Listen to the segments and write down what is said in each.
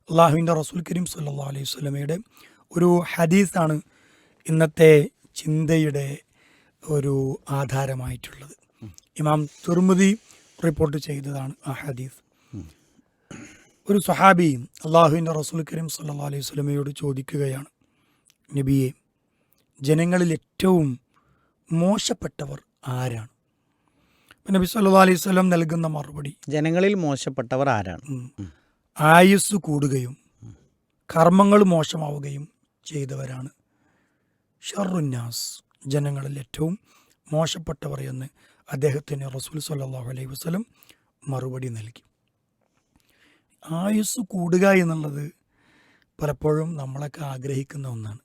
അള്ളാഹുവിൻ്റെ റസൂൽ കരീം സല്ലല്ലാഹു അലൈഹി വസല്ലമയുടെ ഒരു ഹദീസാണ് ഇന്നത്തെ ചിന്തയുടെ ഒരു ആധാരമായിട്ടുള്ളത്. ഇമാം തുർമുദി റിപ്പോർട്ട് ചെയ്തതാണ് ആ ഹദീസ്. ഒരു സ്വഹാബി അള്ളാഹുവിൻ്റെ റസൂൽ കരീം സല്ലല്ലാഹു അലൈഹി വസല്ലമയോട് ചോദിക്കുകയാണ്, നബിയെ, ജനങ്ങളിൽ ഏറ്റവും മോശപ്പെട്ടവർ ആരാണ്? നബി സല്ലല്ലാഹു അലൈഹി വസല്ലം നൽകുന്ന മറുപടി, ജനങ്ങളിൽ മോശപ്പെട്ടവർ ആരാണ്? ആയുസ് കൂടുകയും കർമ്മങ്ങൾ മോശമാവുകയും ചെയ്തവരാണ് ഷർറുന്നാസ്, ജനങ്ങളിൽ ഏറ്റവും മോശപ്പെട്ടവർ എന്ന് അദ്ദേഹത്തിന് റസൂൽ സല്ലല്ലാഹു അലൈഹി വസല്ലം മറുപടി നൽകി. ആയുസ് കൂടുക എന്നുള്ളത് പലപ്പോഴും നമ്മളൊക്കെ ആഗ്രഹിക്കുന്ന ഒന്നാണ്.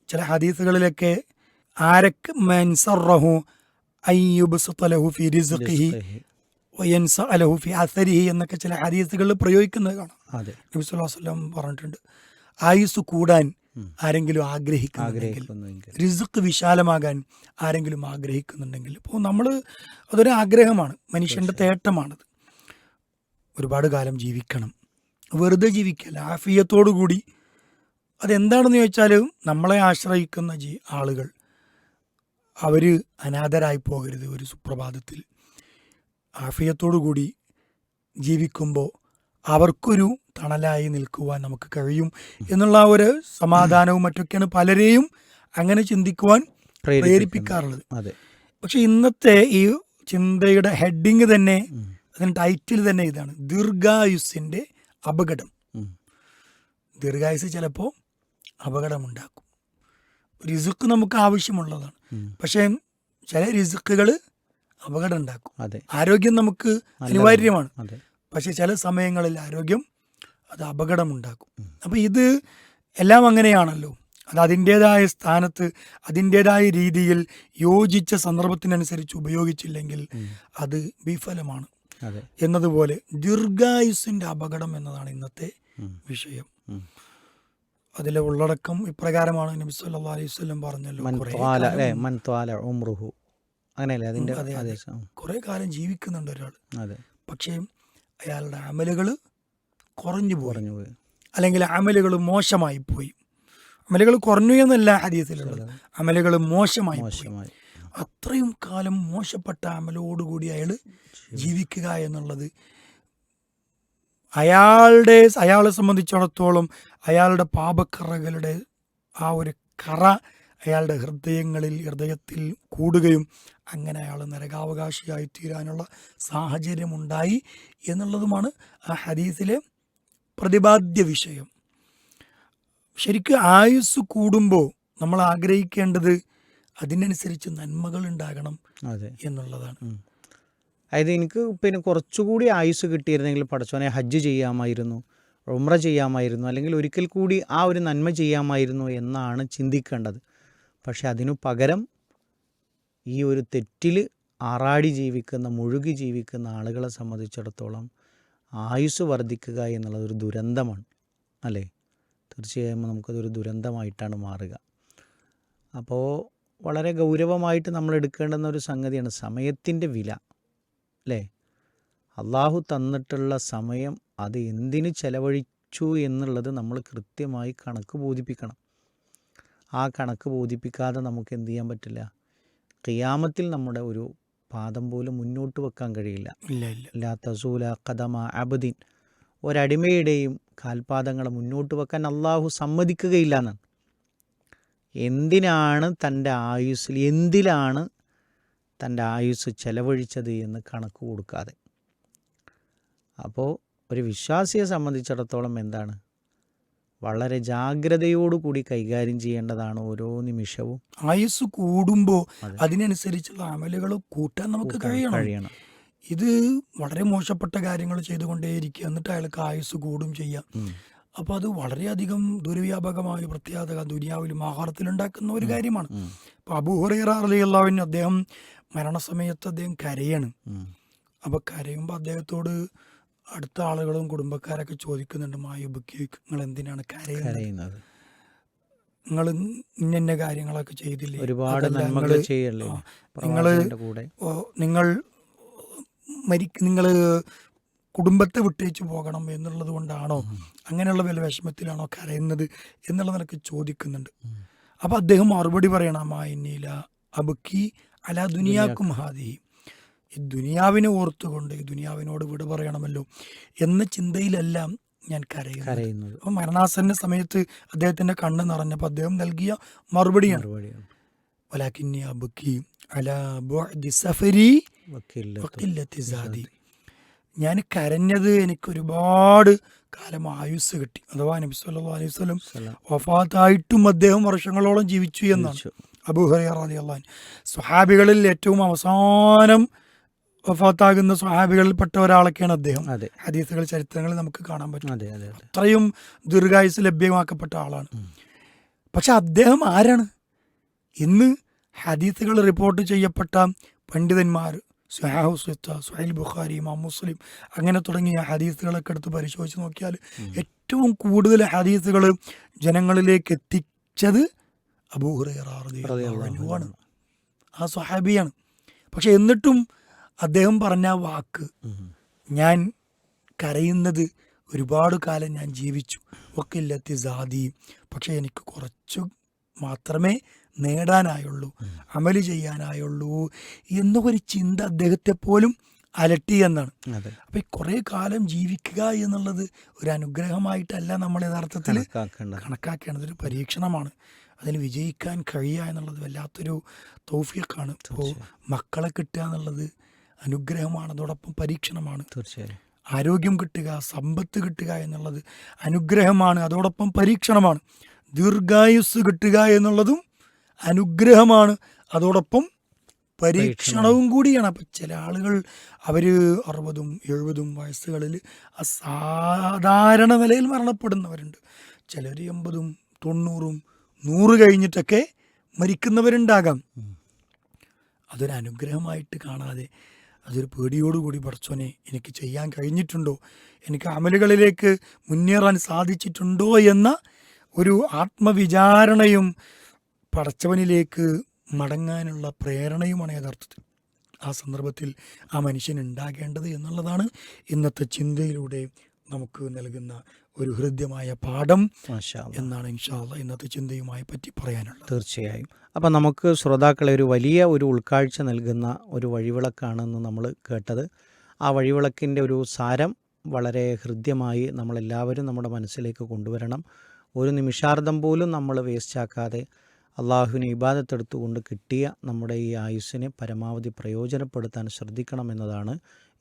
ചില ഹദീസുകളിലൊക്കെ ആരക്ക് മൻസറഹു അയ്യുബ്സത ലഹു ഫി റിസ്ഖിഹി വയൻസ അലഹു ഫി അസരിഹി എന്നൊക്കെ ചില ഹദീസുകളിൽ പ്രയോഗിക്കുന്നത് കാണാം. നബി സല്ലല്ലാഹു അലൈഹി വസല്ലം പറഞ്ഞിട്ടുണ്ട്, ആയുസ് കൂടാൻ ആരെങ്കിലും ആഗ്രഹിക്കുന്നുണ്ടെങ്കിൽ, റിസ്ഖ് വിശാലമാകാൻ ആരെങ്കിലും ആഗ്രഹിക്കുന്നുണ്ടെങ്കിൽ, ഇപ്പോൾ നമ്മൾ അതൊരു ആഗ്രഹമാണ്, മനുഷ്യൻ്റെ തേട്ടമാണത്. ഒരുപാട് കാലം ജീവിക്കണം, വെറുതെ ജീവിക്കല്ല, ആഫിയത്തോടു കൂടി. അതെന്താണെന്ന് ചോദിച്ചാൽ, നമ്മളെ ആശ്രയിക്കുന്ന ആളുകൾ അവർ അനാഥരായി പോകരുത്. ഒരു സുപ്രഭാതത്തിൽ ആഫിയത്തോടു കൂടി ജീവിക്കുമ്പോൾ അവർക്കൊരു തണലായി നിൽക്കുവാൻ നമുക്ക് കഴിയും എന്നുള്ള ഒരു സമാധാനവും മറ്റൊക്കെയാണ് പലരെയും അങ്ങനെ ചിന്തിക്കുവാൻ പ്രേരിപ്പിക്കാറുള്ളത്. പക്ഷെ ഇന്നത്തെ ഈ ചിന്തയുടെ ഹെഡിങ് തന്നെ, അതിൻ്റെ ടൈറ്റിൽ തന്നെ ഇതാണ്, ദീർഘായുസിൻ്റെ അപകടം. ദീർഘായുസ് ചിലപ്പോൾ അപകടമുണ്ടാക്കും. റിസ്ക് നമുക്ക് ആവശ്യമുള്ളതാണ്, പക്ഷേ ചില റിസ്ക്കുകൾ അപകടം ഉണ്ടാക്കും. ആരോഗ്യം നമുക്ക് അനിവാര്യമാണ്, പക്ഷെ ചില സമയങ്ങളിൽ ആരോഗ്യം അത് അപകടമുണ്ടാക്കും. അപ്പം ഇത് എല്ലാം അങ്ങനെയാണല്ലോ. അത് അതിൻ്റേതായ സ്ഥാനത്ത് അതിൻ്റേതായ രീതിയിൽ യോജിച്ച സന്ദർഭത്തിനനുസരിച്ച് ഉപയോഗിച്ചില്ലെങ്കിൽ അത് വിഫലമാണ് എന്നതുപോലെ ദീർഘായുസിൻ്റെ അപകടം എന്നതാണ് ഇന്നത്തെ വിഷയം. അതിലെ ഉള്ളടക്കം ഇപ്രകാരമാണ്. നബി സല്ലല്ലാഹു അലൈഹി വസല്ലം പറഞ്ഞല്ലോ, കുറെ കാലം ജീവിക്കുന്നുണ്ട് ഒരാൾ, പക്ഷേ അയാളുടെ അമലുകൾ കുറഞ്ഞു പോയി, അല്ലെങ്കിൽ അമലുകൾ മോശമായി പോയി. അമലുകൾ കുറഞ്ഞു എന്നല്ല ഹദീസിലുള്ളത്, അമലുകൾ മോശമായി പോയി. അത്രയും കാലം മോശപ്പെട്ട അമലോടുകൂടി അയാൾ ജീവിക്കുക എന്നുള്ളത് അയാളെ സംബന്ധിച്ചിടത്തോളം അയാളുടെ പാപക്കറകളുടെ ആ ഒരു കറ അയാളുടെ ഹൃദയത്തിൽ കൂടുകയും അങ്ങനെ അയാൾ നരകാവകാശിയായി തീരാനുള്ള സാഹചര്യമുണ്ടായി എന്നുള്ളതുമാണ് ആ ഹദീസിലെ പ്രതിപാദ്യ വിഷയം. ശരിക്കും ആയുസ് കൂടുമ്പോൾ നമ്മൾ ആഗ്രഹിക്കേണ്ടത് അതിനനുസരിച്ച് നന്മകൾ ഉണ്ടാകണം എന്നുള്ളതാണ്. അതായത് എനിക്ക് പിന്നെ കുറച്ചുകൂടി ആയുസ് കിട്ടിയിരുന്നെങ്കിൽ പടച്ചോനെ ഹജ്ജ് ചെയ്യാമായിരുന്നു, ഉംറ ചെയ്യാമായിരുന്നു, അല്ലെങ്കിൽ ഒരിക്കൽ കൂടി ആ ഒരു നന്മ ചെയ്യാമായിരുന്നു എന്നാണ് ചിന്തിക്കേണ്ടത്. പക്ഷെ അതിനു പകരം ഈ ഒരു തെറ്റിൽ ആറാടി ജീവിക്കുന്ന, മുഴുകി ജീവിക്കുന്ന ആളുകളെ സംബന്ധിച്ചിടത്തോളം ആയുസ് വർദ്ധിക്കുക എന്നുള്ളത് ഒരു ദുരന്തമാണ്, അല്ലേ? തീർച്ചയായും നമുക്കതൊരു ദുരന്തമായിട്ടാണ് മാറുക. അപ്പോൾ വളരെ ഗൗരവമായിട്ട് നമ്മൾ എടുക്കേണ്ടുന്ന ഒരു സംഗതിയാണ് സമയത്തിൻ്റെ വില, അല്ലേ? അള്ളാഹു തന്നിട്ടുള്ള സമയം അത് എന്തിന് ചെലവഴിച്ചു എന്നുള്ളത് നമ്മൾ കൃത്യമായി കണക്ക് ബോധിപ്പിക്കണം. ആ കണക്ക് ബോധിപ്പിക്കാതെ നമുക്ക് എന്ത് ചെയ്യാൻ പറ്റില്ല? ഖിയാമത്തിൽ നമ്മുടെ ഒരു പാദം പോലും മുന്നോട്ട് വെക്കാൻ കഴിയില്ല. ലാ തസൂല ഖദമ അബ്ദിൻ, ഒരടിമയുടെയും കാൽപാദങ്ങളെ മുന്നോട്ട് വെക്കാൻ അള്ളാഹു സമ്മതിക്കുകയില്ല എന്നാണ്. എന്തിനാണ് എന്തിലാണ് തൻ്റെ ആയുസ് ചെലവഴിച്ചത് എന്ന് കണക്ക് കൊടുക്കാതെ. അപ്പോൾ ഒരു വിശ്വാസിയെ സംബന്ധിച്ചിടത്തോളം എന്താണ്, വളരെ ജാഗ്രതയോടുകൂടി കൈകാര്യം ചെയ്യേണ്ടതാണ് ഓരോ നിമിഷവും. ആയുസ് കൂടുമ്പോൾ അതിനനുസരിച്ചുള്ള അമലുകൾ കൂട്ടാൻ നമുക്ക് കഴിയണം. ഇത് വളരെ മോശപ്പെട്ട കാര്യങ്ങൾ ചെയ്തുകൊണ്ടേയിരിക്കുക, എന്നിട്ട് അയാൾക്ക് ആയുസ് കൂടും ചെയ്യാം. അപ്പോൾ അത് വളരെയധികം ദുർവ്യാപകമായ പ്രത്യാഘാത ദുനിയാവിലും ആഹാരത്തിലുണ്ടാക്കുന്ന ഒരു കാര്യമാണ്. അപ്പോൾ അബൂ ഹുറൈറ റളിയല്ലാഹു അൻഹു അദ്ദേഹം മരണസമയത്ത് അദ്ദേഹം കരയാണ്. അപ്പോൾ കരയുമ്പോൾ അദ്ദേഹത്തോട് അടുത്ത ആളുകളും കുടുംബക്കാരൊക്കെ ചോദിക്കുന്നുണ്ട്, മായുബുക്കി, നിങ്ങൾ എന്തിനാണ് കരയുന്നത്? നിങ്ങൾ ഇന്ന കാര്യങ്ങളൊക്കെ ചെയ്തില്ലേ, ഒരുപാട് നന്മകൾ ചെയ്യല്ലേ, നിങ്ങൾ കുടുംബത്തെ വിട്ടേച്ച് പോകണം എന്നുള്ളത് കൊണ്ടാണോ, അങ്ങനെയുള്ള വല്ല വിഷമത്തിലാണോ കരയുന്നത് എന്നുള്ള നിനക്ക് ചോദിക്കുന്നുണ്ട്. അപ്പോൾ അദ്ദേഹം മറുപടി പറയണം, മായിന്നീല അബുക്കി അല ദുനിയാക്കും ഹാദി, ഈ ദുനിയാവിനെ ഓർത്തുകൊണ്ട് ഈ ദുനിയാവിനോട് വിട പറയണമല്ലോ എന്ന ചിന്തയിലെല്ലാം ഞാൻ കരയുന്നത്. അപ്പോൾ മരണാസന്ന സമയത്ത് അദ്ദേഹത്തിൻ്റെ കണ്ണ് നിറഞ്ഞപ്പോൾ അദ്ദേഹം നൽകിയ മറുപടിയാണ്, വലാകിന്നി അബുക്കി അലാ ബുഅദി സഫരി വഖില്ലത്തി സാദി. ഞാൻ കരഞ്ഞത് എനിക്ക് ഒരുപാട് കാലം ആയുസ് കിട്ടി, അഥവാ നബി സല്ലല്ലാഹു അലൈഹി വസല്ലം വഫാത്തായിട്ടും അദ്ദേഹം വർഷങ്ങളോളം ജീവിച്ചു എന്നാണ് അബൂ ഹുറൈറ റളിയല്ലാഹു അൻഹു. സ്വഹാബികളിൽ ഏറ്റവും അവസാനം വഫാത്താകുന്ന സ്വഹാബികളിൽപ്പെട്ട ഒരാളൊക്കെയാണ് അദ്ദേഹം. ഹദീസുകൾ, ചരിത്രങ്ങൾ നമുക്ക് കാണാൻ പറ്റും. അത്രയും ദീർഘായുസ് ലഭ്യമാക്കപ്പെട്ട ആളാണ്. പക്ഷെ അദ്ദേഹം ആരാണ്? ഇന്ന് ഹദീസുകൾ റിപ്പോർട്ട് ചെയ്യപ്പെട്ട പണ്ഡിതന്മാർ, സുഹൈൽ ബുഖാരി, ഇമാം മുസ്ലിം, അങ്ങനെ തുടങ്ങിയ ഹദീസുകളൊക്കെ എടുത്ത് പരിശോധിച്ച് നോക്കിയാൽ ഏറ്റവും കൂടുതൽ ഹദീസുകൾ ജനങ്ങളിലേക്ക് എത്തിച്ചത് അബൂ ഹുറൈറ റളിയല്ലാഹു അൻഹു ആണ്, ആ സ്വഹാബിയാണ്. പക്ഷെ എന്നിട്ടും അദ്ദേഹം പറഞ്ഞ വാക്ക്, ഞാൻ കരയുന്നത് ഒരുപാട് കാലം ഞാൻ ജീവിച്ചു, വഖില്ലത്തി സാദി, പക്ഷെ എനിക്ക് കുറച്ചു മാത്രമേ നേടാനായുള്ളൂ, അമല് ചെയ്യാനായുള്ളൂ എന്നൊരു ചിന്ത അദ്ദേഹത്തെ പോലും അലട്ടി എന്നാണ്. അപ്പം ഈ കുറേ കാലം ജീവിക്കുക എന്നുള്ളത് ഒരു അനുഗ്രഹമായിട്ടല്ല നമ്മൾ യഥാർത്ഥത്തിൽ കണക്കാക്കേണ്ടത്, ഒരു പരീക്ഷണമാണ്. അതിൽ വിജയിക്കാൻ കഴിയുക എന്നുള്ളത് വല്ലാത്തൊരു തൗഫീഖാണ്. ഇപ്പോൾ മക്കളെ കിട്ടുക എന്നുള്ളത് അനുഗ്രഹമാണ്, അതോടൊപ്പം പരീക്ഷണമാണ്. തീർച്ചയായും ആരോഗ്യം കിട്ടുക, സമ്പത്ത് കിട്ടുക എന്നുള്ളത് അനുഗ്രഹമാണ്, അതോടൊപ്പം പരീക്ഷണമാണ്. ദീർഘായുസ് കിട്ടുക എന്നുള്ളതും അനുഗ്രഹമാണ്, അതോടൊപ്പം പരീക്ഷണവും കൂടിയാണ്. അപ്പം ചില ആളുകൾ അവർ 60ഉം 70ഉം വയസ്സുകളിൽ അസാധാരണ നിലയിൽ മരണപ്പെടുന്നവരുണ്ട്. ചിലർ 80ഉം 90ഉം 100 കഴിഞ്ഞിട്ടൊക്കെ മരിക്കുന്നവരുണ്ടാകാം. അതൊരു അനുഗ്രഹമായിട്ട് കാണാതെ അതൊരു പേടിയോടുകൂടി, പടച്ചോനെ എനിക്ക് ചെയ്യാൻ കഴിഞ്ഞിട്ടുണ്ടോ, എനിക്ക് അമലുകളിലേക്ക് മുന്നേറാൻ സാധിച്ചിട്ടുണ്ടോ എന്ന ഒരു ആത്മവിചാരണയും പടച്ചവനിലേക്ക് മടങ്ങാനുള്ള പ്രേരണയുമാണ് യഥാർത്ഥത്തിൽ ആ സന്ദർഭത്തിൽ ആ മനുഷ്യൻ ഉണ്ടാകേണ്ടത് എന്നുള്ളതാണ് ഇന്നത്തെ ചിന്തയിലൂടെ നമുക്ക് നൽകുന്ന ഒരു ഹൃദ്യമായ പാഠം എന്നാണ് ഇൻഷാ അല്ലാഹ് ഇന്നത്തെ ചിന്തയുമായി പറ്റി പറയാനുള്ളത്. തീർച്ചയായും. അപ്പം നമുക്ക് ശ്രോതാക്കളെ ഒരു വലിയ ഒരു ഉൾക്കാഴ്ച നൽകുന്ന ഒരു വഴിവിളക്കാണെന്ന് നമ്മൾ കേട്ടത്. ആ വഴിവിളക്കിൻ്റെ ഒരു സാരം വളരെ ഹൃദ്യമായി നമ്മളെല്ലാവരും നമ്മുടെ മനസ്സിലേക്ക് കൊണ്ടുവരണം. ഒരു നിമിഷാർദ്ധം പോലും നമ്മൾ വേസ്റ്റാക്കാതെ അള്ളാഹുവിനെ ഇബാദത്തെടുത്തുകൊണ്ട് കിട്ടിയ നമ്മുടെ ഈ ആയുസ്സിനെ പരമാവധി പ്രയോജനപ്പെടുത്താൻ ശ്രദ്ധിക്കണമെന്നതാണ്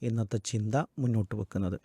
ഇന്നത്തെ ചിന്ത മുന്നോട്ട് വെക്കുന്നത്.